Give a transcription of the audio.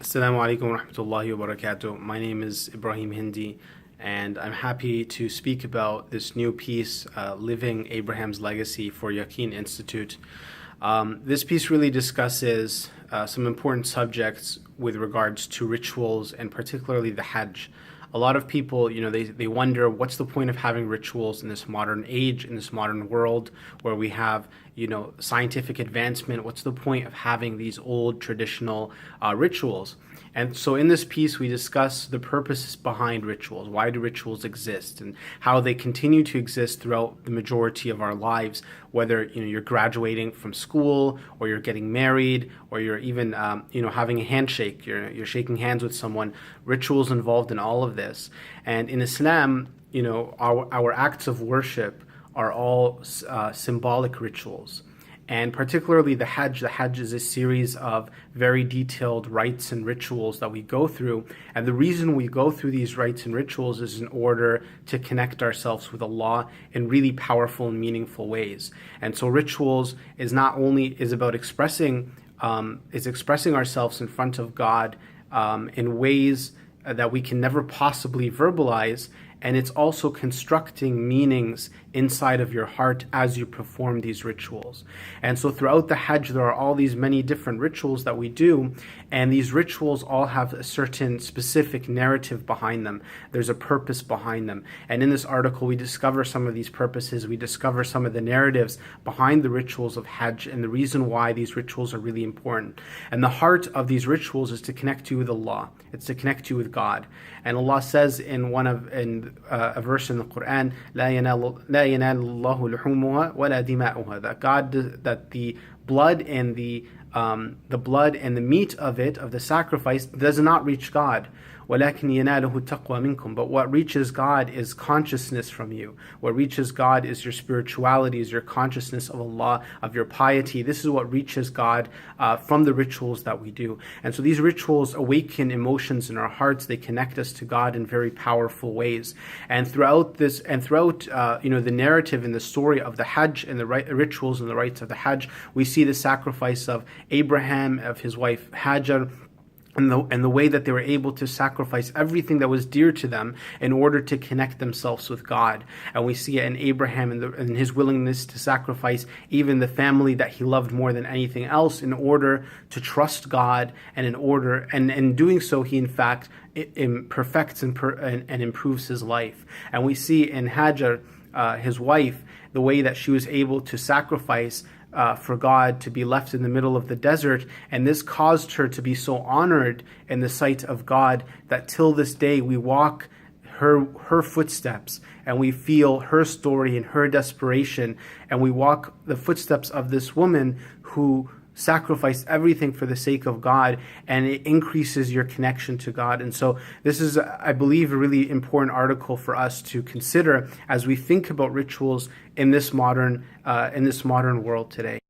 Assalamu alaikum wa rahmatullahi wa barakatuh. My name is Ibrahim Hindy, and I'm happy to speak about this new piece, Living Abraham's Legacy for Yaqeen Institute. This piece really discusses some important subjects with regards to rituals and particularly the Hajj. A lot of people, they wonder what's the point of having rituals in this modern age, in this modern world where we have, scientific advancement. What's the point of having these old traditional rituals? And so in this piece, we discuss the purposes behind rituals. Why do rituals exist and how they continue to exist throughout the majority of our lives, whether you're graduating from school or you're getting married or you're even having a handshake, you're shaking hands with someone. Rituals involved in all of this. And in Islam, our acts of worship are all symbolic rituals. And particularly the Hajj. The Hajj is a series of very detailed rites and rituals that we go through. And the reason we go through these rites and rituals is in order to connect ourselves with Allah in really powerful and meaningful ways. And so rituals is about expressing ourselves in front of God in ways that we can never possibly verbalize. And it's also constructing meanings inside of your heart as you perform these rituals. And so throughout the Hajj, there are all these many different rituals that we do, and these rituals all have a certain specific narrative behind them. There's a purpose behind them. And in this article, we discover some of these purposes. We discover some of the narratives behind the rituals of Hajj and the reason why these rituals are really important. And the heart of these rituals is to connect you with Allah. It's to connect you with God. And Allah says in a verse in the Quran, لا ينال الله لحومها ولا دماؤها, that the blood and the meat of the sacrifice does not reach God. وَلَكِنْ يَنَالُهُ التَّقْوَى مِنْكُمْ. But what reaches God is consciousness from you. What reaches God is your spirituality, is your consciousness of Allah, of your piety. This is what reaches God from the rituals that we do. And so these rituals awaken emotions in our hearts. They connect us to God in very powerful ways. And throughout the narrative and the story of the Hajj and the rituals and the rites of the Hajj, we see the sacrifice of Abraham, of his wife Hajar, and the way that they were able to sacrifice everything that was dear to them in order to connect themselves with God. And we see it in Abraham and his willingness to sacrifice even the family that he loved more than anything else in order to trust God, and in doing so, he in fact perfects and improves his life. And we see in Hajar, his wife, the way that she was able to sacrifice for God, to be left in the middle of the desert, and this caused her to be so honored in the sight of God that till this day we walk her footsteps and we feel her story and her desperation, and we walk the footsteps of this woman who sacrificed everything for the sake of God, and it increases your connection to God. And so this is, I believe, a really important article for us to consider as we think about rituals in this modern world today.